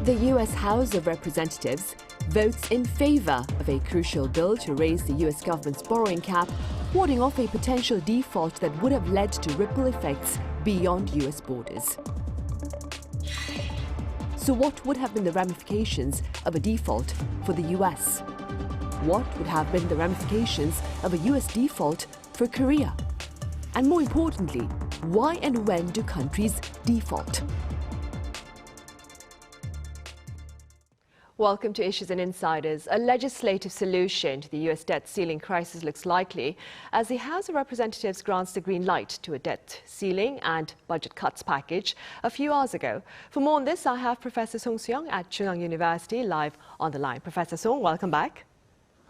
The U.S. House of Representatives votes in favor of a crucial bill to raise the U.S. government's borrowing cap, warding off a potential default that would have led to ripple effects beyond U.S. borders. So what would have been the ramifications of a default for the U.S.? What would have been the ramifications of a U.S. default for Korea? And more importantly, why and when do countries default? Welcome to Issues and Insiders. A legislative solution to the U.S. debt ceiling crisis looks likely as the House of Representatives grants the green light to a debt ceiling and budget cuts package a few hours ago. For more on this, I have Professor Song Soo-young at Chung-Ang University live on the line. Professor Song, welcome back.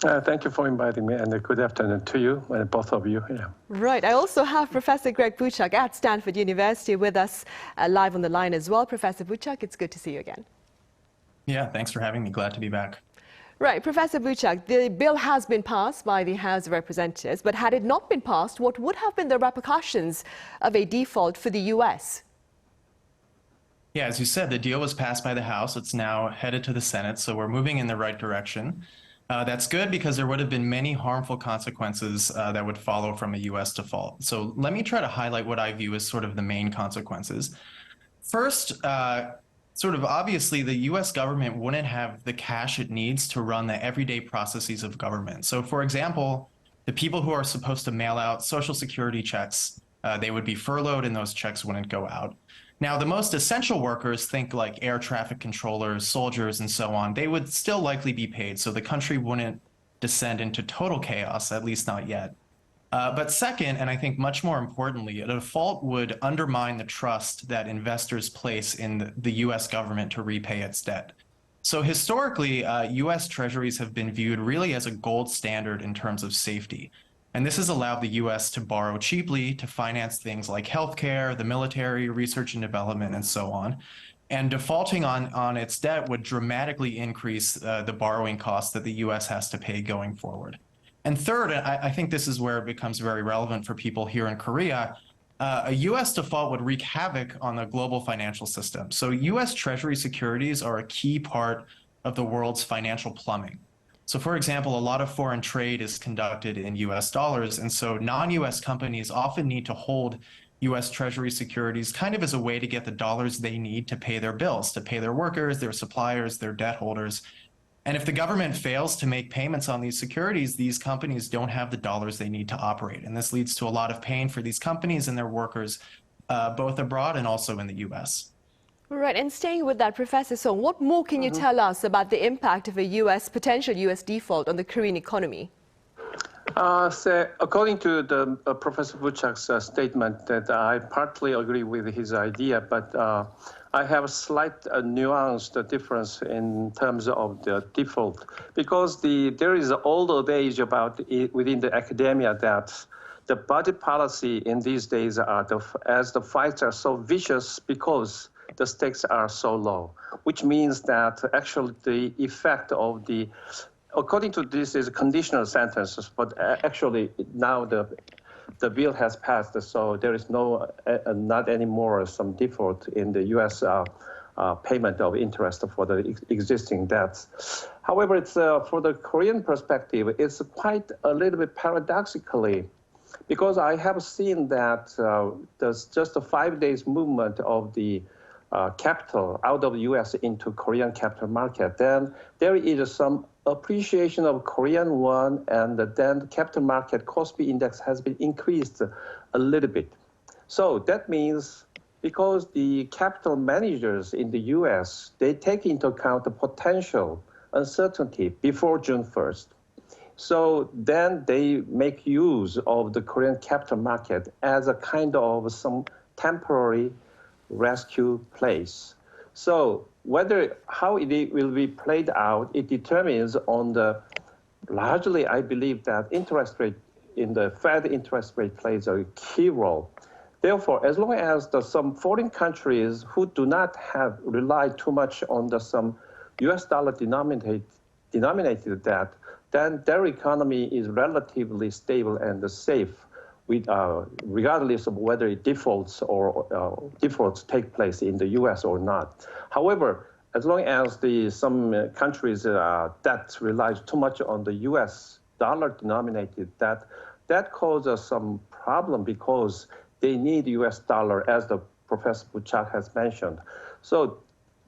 Thank you for inviting me, and good afternoon to you, and both of you. Yeah. Right. I also have Professor Greg Buchak at Stanford University with us live on the line as well. Professor Buchak, it's good to see you again. Yeah, thanks for having me. Glad to be back. Right. Professor Buchak, the bill has been passed by the House of Representatives, but had it not been passed, what would have been the repercussions of a default for the U.S.? Yeah, as you said, the deal was passed by the House. It's now headed to the Senate, so we're moving in the right direction. That's good because there would have been many harmful consequences that would follow from a U.S. default. So let me try to highlight what I view as sort of the main consequences. First, sort of obviously, the U.S. government wouldn't have the cash it needs to run the everyday processes of government. So, for example, the people who are supposed to mail out Social Security checks, they would be furloughed and those checks wouldn't go out. Now, the most essential workers, think like air traffic controllers, soldiers, and so on, they would still likely be paid, so the country wouldn't descend into total chaos, at least not yet. But second, and I think much more importantly, a default would undermine the trust that investors place in the U.S. government to repay its debt. So historically, U.S. treasuries have been viewed really as a gold standard in terms of safety. And this has allowed the U.S. to borrow cheaply to finance things like healthcare, the military, research and development, and so on. And defaulting on its debt would dramatically increase the borrowing costs that the U.S. has to pay going forward. And third, I think this is where it becomes very relevant for people here in Korea, a U.S. default would wreak havoc on the global financial system. So U.S. Treasury securities are a key part of the world's financial plumbing. So for example, a lot of foreign trade is conducted in U.S. dollars, and so non-U.S. companies often need to hold U.S. Treasury securities kind of as a way to get the dollars they need to pay their bills, to pay their workers, their suppliers, their debt holders. And if the government fails to make payments on these securities, these companies don't have the dollars they need to operate. And this leads to a lot of pain for these companies and their workers, both abroad and also in the U.S. Right. And staying with that, Professor Song, what more can you tell us about the impact of a potential U.S. default on the Korean economy? So according to the Professor Buchak's statement, that I partly agree with his idea, but I have a slight nuanced difference in terms of the default, because there is an old adage about within the academia that the budget policy in these days as the fights are so vicious because the stakes are so low, which means that actually the effect of according to this is conditional sentences, but actually now the bill has passed, so there is not anymore some default in the U.S. Payment of interest for the existing debts. However, it's for the Korean perspective, it's quite a little bit paradoxically, because I have seen that there's just a 5 days movement of the capital out of the U.S. into Korean capital market. Then there is some appreciation of Korean won, and then the capital market Kospi index has been increased a little bit. So that means because the capital managers in the U.S., they take into account the potential uncertainty before June 1st. So then they make use of the Korean capital market as a kind of some temporary rescue place. So how it will be played out, it determines on largely I believe that interest rate in the Fed interest rate plays a key role. Therefore, as long as some foreign countries who do not have relied too much on some US dollar denominated debt, then their economy is relatively stable and safe, regardless of whether it defaults take place in the US or not. However, as long as some countries' debt relies too much on the U.S. dollar-denominated debt, that causes some problem because they need U.S. dollar, as the Professor Buchak has mentioned. So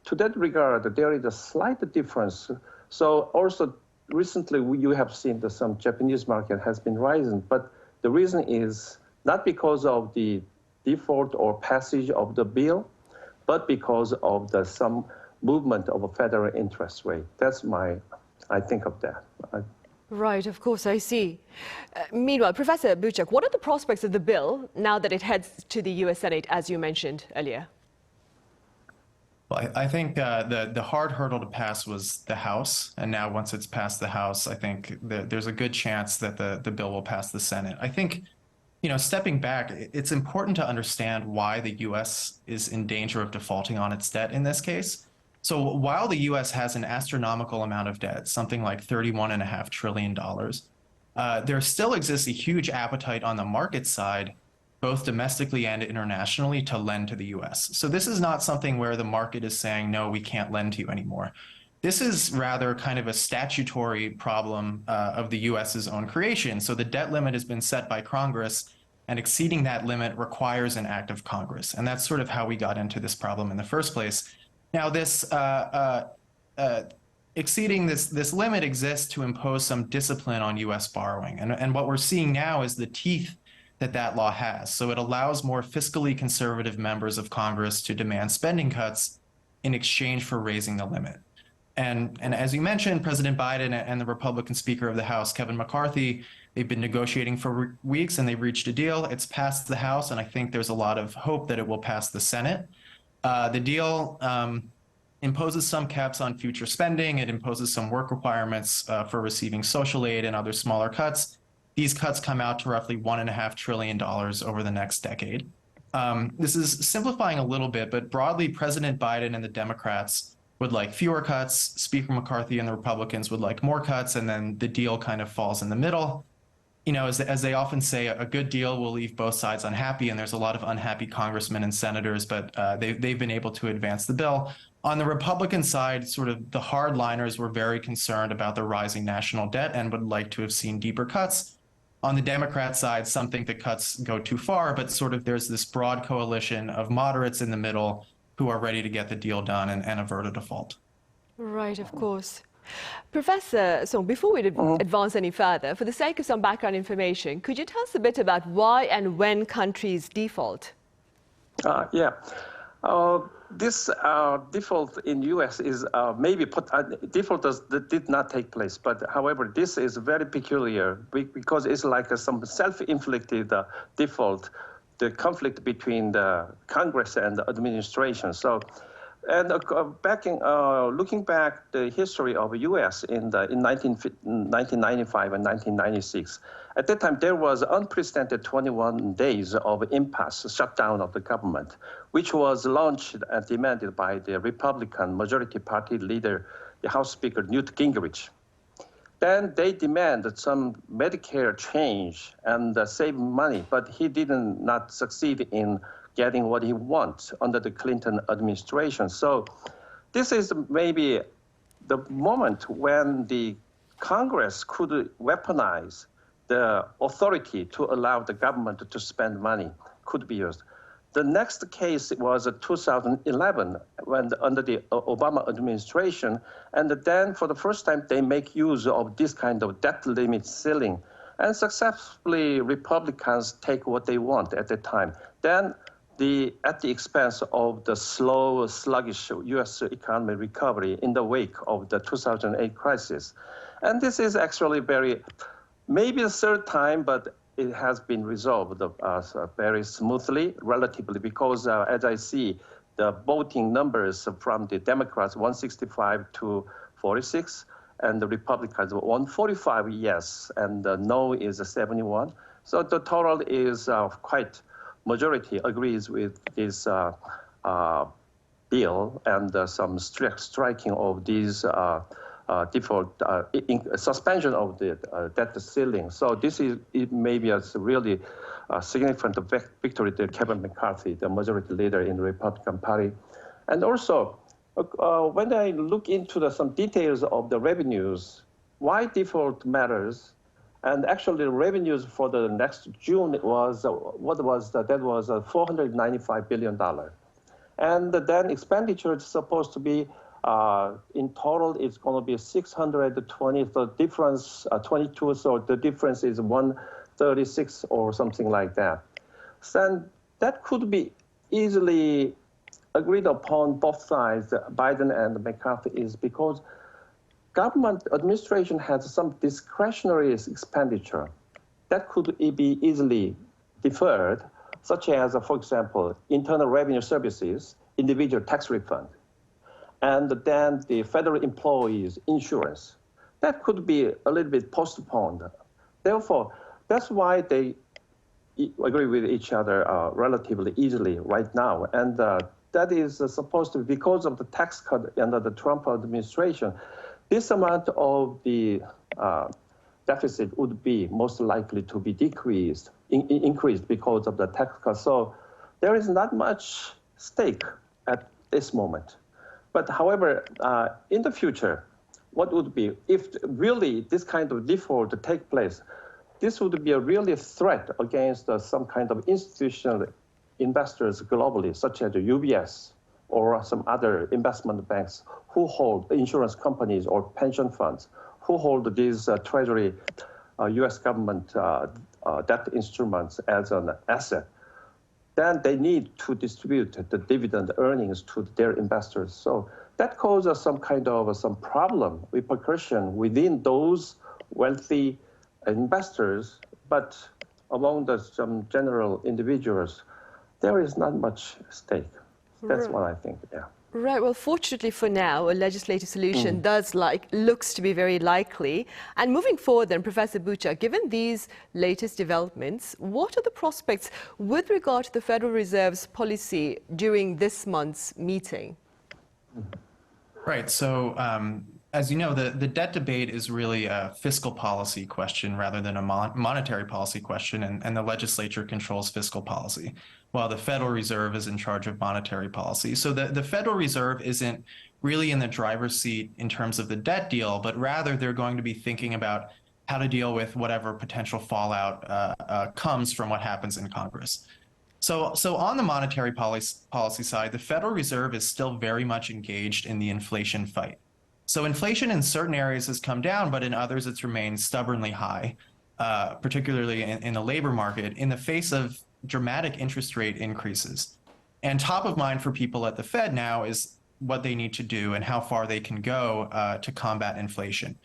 to that regard, there is a slight difference. So also recently you have seen that some Japanese market has been rising, but the reason is not because of the default or passage of the bill, but because of some movement of a federal interest rate. That's I think of that. Right, of course, I see. Meanwhile, Professor Buchak, what are the prospects of the bill now that it heads to the US Senate, as you mentioned earlier? Well, I think the hard hurdle to pass was the House, and now once it's passed the House, I think there's a good chance that the bill will pass the Senate. I think, stepping back, it's important to understand why the U.S. is in danger of defaulting on its debt in this case. So while the U.S. has an astronomical amount of debt, something like $31.5 trillion, there still exists a huge appetite on the market side, both domestically and internationally, to lend to the U.S. So this is not something where the market is saying, no, we can't lend to you anymore. This is rather kind of a statutory problem of the U.S.'s own creation. So the debt limit has been set by Congress, and exceeding that limit requires an act of Congress. And that's sort of how we got into this problem in the first place. Now, this exceeding this limit exists to impose some discipline on U.S. borrowing. And what we're seeing now is the teeth that law has. So it allows more fiscally conservative members of Congress to demand spending cuts in exchange for raising the limit. And as you mentioned, President Biden and the Republican Speaker of the House, Kevin McCarthy, they've been negotiating for weeks and they've reached a deal. It's passed the House, and I think there's a lot of hope that it will pass the Senate. The deal imposes some caps on future spending. It imposes some work requirements for receiving social aid and other smaller cuts. These cuts come out to roughly $1.5 trillion over the next decade. This is simplifying a little bit, but broadly, President Biden and the Democrats would like fewer cuts. Speaker McCarthy and the Republicans would like more cuts, and then the deal kind of falls in the middle. As they often say, a good deal will leave both sides unhappy, and there's a lot of unhappy congressmen and senators, but they've been able to advance the bill. On the Republican side, sort of the hardliners were very concerned about the rising national debt and would like to have seen deeper cuts. On the Democrat side, some think the cuts go too far, but sort of there's this broad coalition of moderates in the middle who are ready to get the deal done and avert a default. Right, of course. Professor Song, before we advance any further, for the sake of some background information, could you tell us a bit about why and when countries default? This default in U.S. is default did not take place, but however, this is very peculiar because it's like some self-inflicted default, the conflict between the Congress and the administration. So, and looking back the history of U.S. in 1995 and 1996, at that time there was unprecedented 21 days of impasse, shutdown of the government, which was launched and demanded by the Republican majority party leader, the House Speaker Newt Gingrich. Then they demanded some Medicare change and save money, but he did not succeed in getting what he wants under the Clinton administration. So this is maybe the moment when the Congress could weaponize the authority to allow the government to spend money could be used. The next case was 2011, when under the Obama administration, and then for the first time they make use of this kind of debt limit ceiling, and successfully Republicans take what they want at the time. Then at the expense of the slow, sluggish U.S. economy recovery in the wake of the 2008 crisis. And this is actually maybe the third time, but it has been resolved very smoothly, relatively, because as I see, the voting numbers from the Democrats, 165 to 46, and the Republicans, 145 yes, and no is 71. So the total is quite majority agrees with this bill and some striking of these default suspension of the debt ceiling. So this is maybe a really significant victory to Kevin McCarthy, the majority leader in the Republican Party. And also, When I look into some details of the revenues, why default matters, and actually the revenues for the next June was $495 billion. And then expenditure is supposed to be, in total, it's going to be 620, the difference, 22, so the difference is 136 or something like that. So that could be easily agreed upon both sides, Biden and McCarthy, is because government administration has some discretionary expenditure that could be easily deferred, such as, for example, internal revenue services, individual tax refund, and then the federal employees' insurance. That could be a little bit postponed. Therefore, that's why they agree with each other relatively easily right now. And that is supposed to be because of the tax cut under the Trump administration. This amount of the deficit would be most likely to be increased because of the tax cut. So there is not much stake at this moment. But however, in the future, what would be, if really this kind of default take place, this would be a really threat against some kind of institutional investors globally, such as UBS or some other investment banks who hold insurance companies or pension funds, who hold these treasury US government debt instruments as an asset. Then they need to distribute the dividend earnings to their investors. So that causes some kind of some problem, repercussion within those wealthy investors, but among some general individuals, there is not much stake. That's what I think, yeah. Right, well, fortunately for now, a legislative solution looks to be very likely. And moving forward then, Professor Buchak, given these latest developments, what are the prospects with regard to the Federal Reserve's policy during this month's meeting? Right, so as you know, the debt debate is really a fiscal policy question rather than a monetary policy question, and the legislature controls fiscal policy, while the Federal Reserve is in charge of monetary policy. So the Federal Reserve isn't really in the driver's seat in terms of the debt deal, but rather they're going to be thinking about how to deal with whatever potential fallout comes from what happens in Congress. So on the monetary policy side, the Federal Reserve is still very much engaged in the inflation fight. So inflation in certain areas has come down, but in others it's remained stubbornly high, particularly in the labor market, in the face of dramatic interest rate increases. And top of mind for people at the Fed now is what they need to do and how far they can go to combat inflation.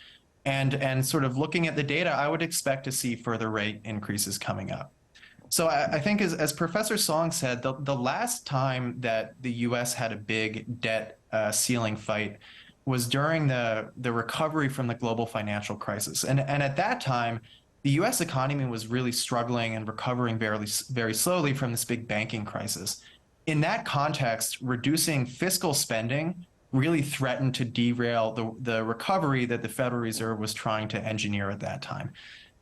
And sort of looking at the data, I would expect to see further rate increases coming up. So I think as Professor Song said, the last time that the US had a big debt ceiling fight was during the recovery from the global financial crisis. And at that time, the US economy was really struggling and recovering very slowly from this big banking crisis. In that context, reducing fiscal spending really threatened to derail the recovery that the Federal Reserve was trying to engineer at that time.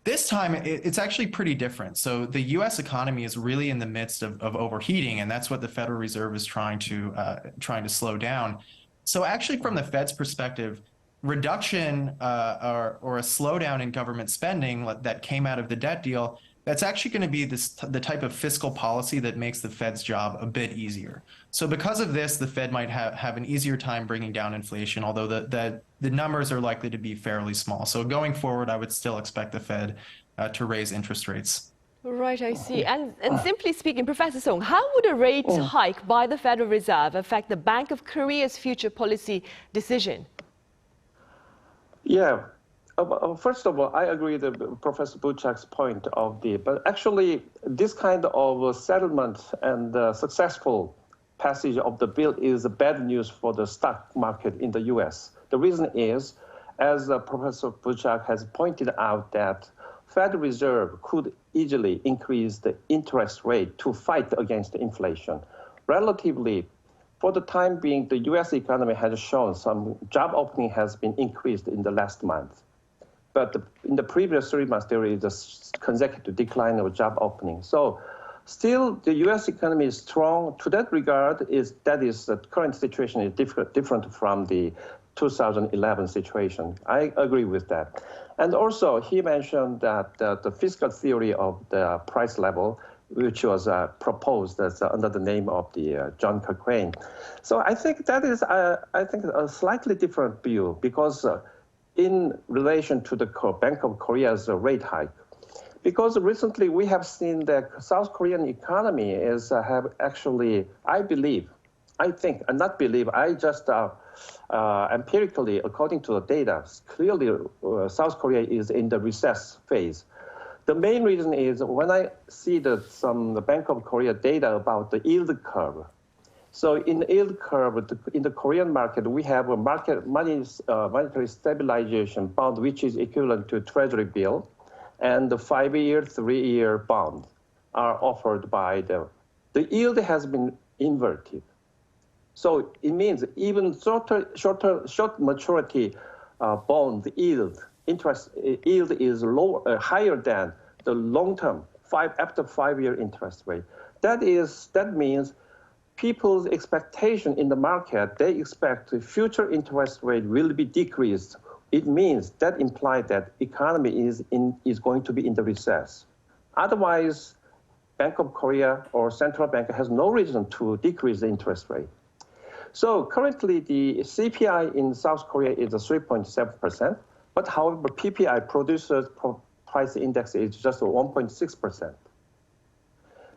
This time, it's actually pretty different. So the US economy is really in the midst of overheating, and that's what the Federal Reserve is trying to slow down. So actually, from the Fed's perspective, reduction or a slowdown in government spending that came out of the debt deal, that's actually going to be the type of fiscal policy that makes the Fed's job a bit easier. So because of this, the Fed might have an easier time bringing down inflation, although the numbers are likely to be fairly small. So going forward, I would still expect the Fed to raise interest rates. Right, I see. And simply speaking, Professor Song, how would a rate hike by the Federal Reserve affect the Bank of Korea's future policy decision? Yeah. First of all, I agree with Professor Buchak's point but actually this kind of settlement and successful passage of the bill is bad news for the stock market in the US. The reason is, as Professor Buchak has pointed out, that Federal Reserve could easily increase the interest rate to fight against inflation. Relatively, for the time being, the US economy has shown some job opening has been increased in the last month. But in the previous 3 months, there is a consecutive decline of job opening. So Still, the U.S. economy is strong. To that regard, the current situation is different from the 2011 situation. I agree with that. And also, he mentioned that the fiscal theory of the price level, which was proposed as under the name of the John Cochrane. So I think that is, a slightly different view, because in relation to the Bank of Korea's rate hike, because recently we have seen that South Korean economy have actually, I just empirically, according to the data, clearly South Korea is in the recess phase. The main reason is when I see the Bank of Korea data about the yield curve. So in the yield curve, in the Korean market, we have a monetary stabilization bond, which is equivalent to treasury bill, and the 5-year, 3-year bond are offered by the yield has been inverted. So it means even short maturity bond yield, interest yield is higher than the long-term after 5-year interest rate. That means people's expectation in the market, they expect the future interest rate will be decreased. It means that implies that economy is going to be in the recess. Otherwise, Bank of Korea or central bank has no reason to decrease the interest rate. So currently the CPI in South Korea is 3.7%, but however, PPI, Producers Price Index, is just 1.6%.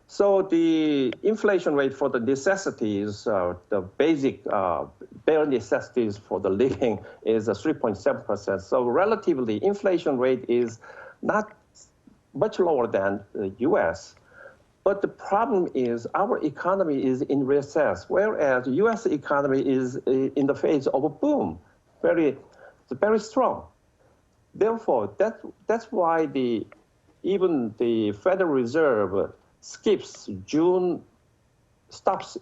So the inflation rate for the necessities, the basic bare necessities for the living is 3.7%. So relatively, inflation rate is not much lower than the US. But the problem is our economy is in recess, whereas the US economy is in the phase of a boom, very strong. Therefore, that's why even the Federal Reserve stops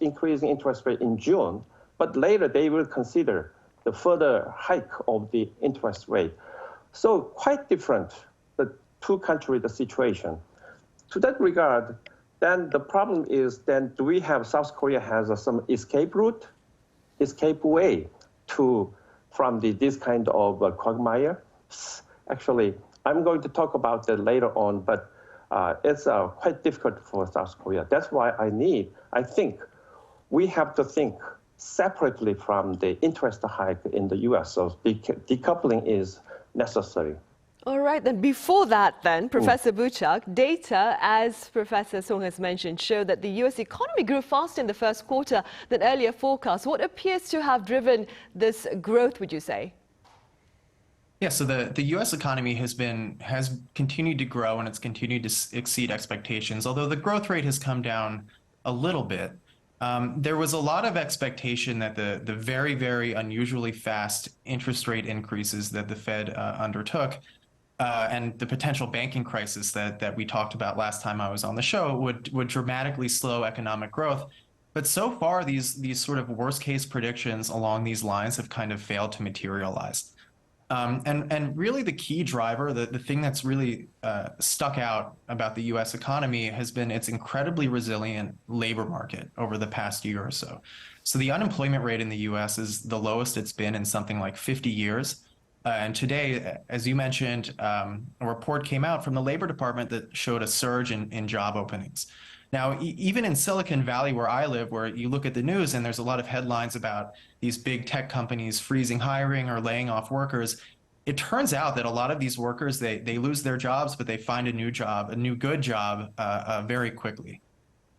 increasing interest rate in June, but later they will consider the further hike of the interest rate. So quite different, the two countries, the situation. To that regard, then the problem is, then do we have South Korea has some escape way from this kind of quagmire? Actually, I'm going to talk about that later on, but it's quite difficult for South Korea. That's why I think we have to think separately from the interest hike in the US. So decoupling is necessary. All right, then before that then, Professor Buchak, data, as Professor Song has mentioned, show that the US economy grew faster in the first quarter than earlier forecasts. What appears to have driven this growth, would you say? Yeah, so the U.S. economy has continued to grow, and it's continued to exceed expectations, although the growth rate has come down a little bit. There was a lot of expectation that the very, very unusually fast interest rate increases that the Fed undertook and the potential banking crisis that we talked about last time I was on the show would dramatically slow economic growth. But so far, these sort of worst case predictions along these lines have kind of failed to materialize. And really the key driver, the thing that's really stuck out about the U.S. economy has been its incredibly resilient labor market over the past year or so. So the unemployment rate in the U.S. is the lowest it's been in something like 50 years. And today, as you mentioned, a report came out from the Labor Department that showed a surge in job openings. Now, even in Silicon Valley, where I live, where you look at the news and there's a lot of headlines about these big tech companies freezing hiring or laying off workers, it turns out that a lot of these workers, they lose their jobs, but they find a new good job very quickly.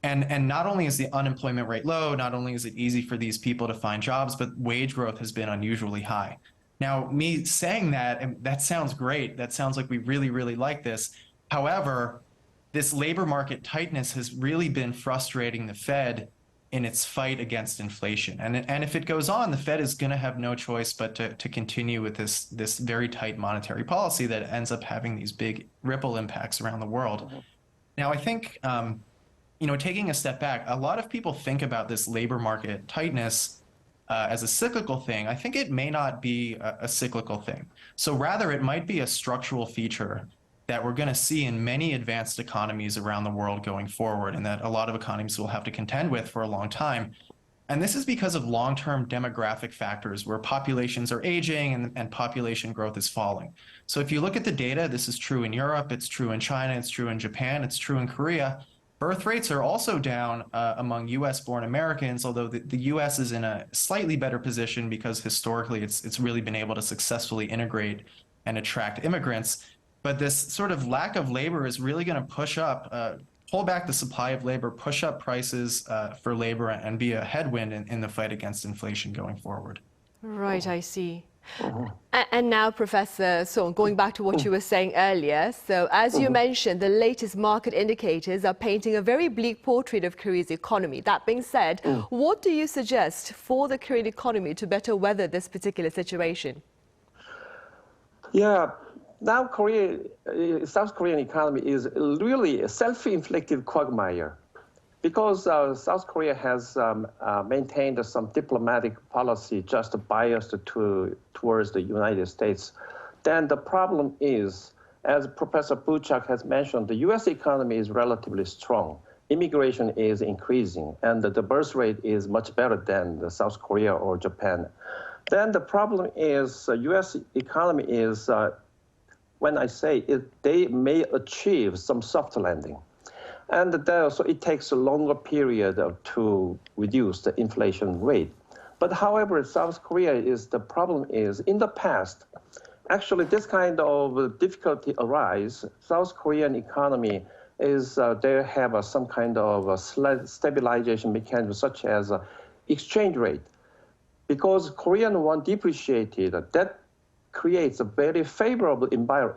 And not only is the unemployment rate low, not only is it easy for these people to find jobs, but wage growth has been unusually high. Now, me saying that sounds great. That sounds like we really, really like this. However, this labor market tightness has really been frustrating the Fed in its fight against inflation. And if it goes on, the Fed is going to have no choice but to continue with this very tight monetary policy that ends up having these big ripple impacts around the world. Now, I think, taking a step back, a lot of people think about this labor market tightness as a cyclical thing. I think it may not be a cyclical thing. So rather, it might be a structural feature that we're going to see in many advanced economies around the world going forward, and that a lot of economies will have to contend with for a long time. And this is because of long-term demographic factors where populations are aging and population growth is falling. So if you look at the data, this is true in Europe, it's true in China, it's true in Japan, it's true in Korea. Birth rates are also down among US-born Americans, although the US is in a slightly better position because historically it's really been able to successfully integrate and attract immigrants. But this sort of lack of labor is really going to pull back the supply of labor, push up prices for labor, and be a headwind in the fight against inflation going forward. Right, I see. And now, Professor Song, going back to what you were saying earlier, so as you mentioned, the latest market indicators are painting a very bleak portrait of Korea's economy. That being said, what do you suggest for the Korean economy to better weather this particular situation? Yeah, now South Korean economy is really a self-inflicted quagmire. Because South Korea has maintained some diplomatic policy just biased towards the United States, then the problem is, as Professor Buchak has mentioned, the U.S. economy is relatively strong. Immigration is increasing, and the birth rate is much better than the South Korea or Japan. Then the problem is U.S. economy is, when I say it, they may achieve some soft landing. And so it takes a longer period to reduce the inflation rate. But however, South Korea the problem is, in the past, actually this kind of difficulty arise. South Korean economy is, they have some kind of stabilization mechanism such as exchange rate. Because Korean won depreciated, that creates a very favorable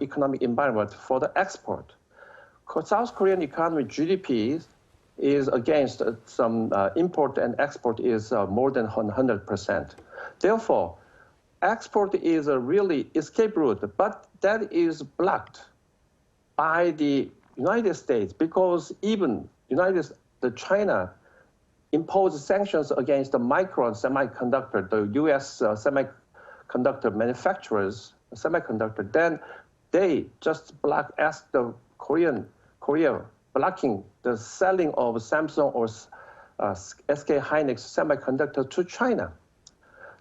economic environment for the export. South Korean economy GDP is against some import and export is more than 100%. Therefore, export is a really escape route, but that is blocked by the United States because even China imposed sanctions against the Micron semiconductor, the U.S. semiconductor manufacturers, then they just asked the Korea blocking the selling of Samsung or SK Hynix semiconductor to China.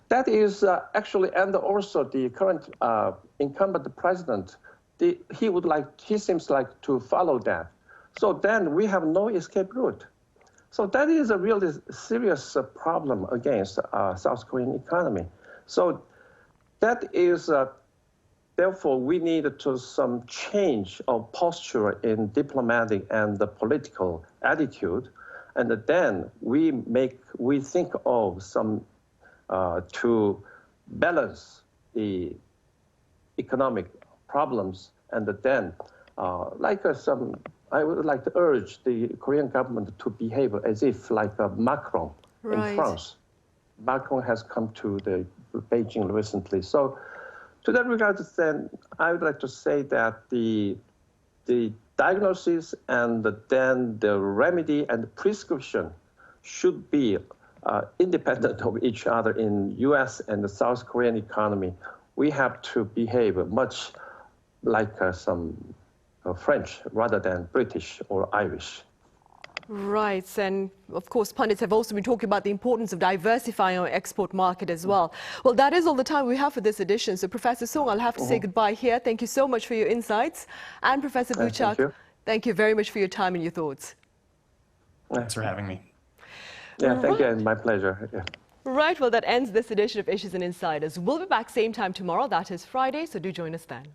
That is actually, and also the current incumbent president, he seems like to follow that. So then we have no escape route. So that is a really serious problem against South Korean economy. So that is, therefore, we need some change of posture in diplomatic and the political attitude, and then we think of some to balance the economic problems, and then I would like to urge the Korean government to behave as if like Macron in France. Macron has come to the Beijing recently, so. To that regard, then, I would like to say that the diagnosis and then the remedy and the prescription should be independent of each other in U.S. and the South Korean economy. We have to behave much like some French rather than British or Irish. Right, and of course pundits have also been talking about the importance of diversifying our export market as well. Well, that is all the time we have for this edition. So Professor Song, I'll have to say goodbye here. Thank you so much for your insights. And Professor Buchak, thank you very much for your time and your thoughts. Thanks for having me. Yeah, thank you, my pleasure. Yeah. Right, well, that ends this edition of Issues and Insiders. We'll be back same time tomorrow, that is Friday, so do join us then.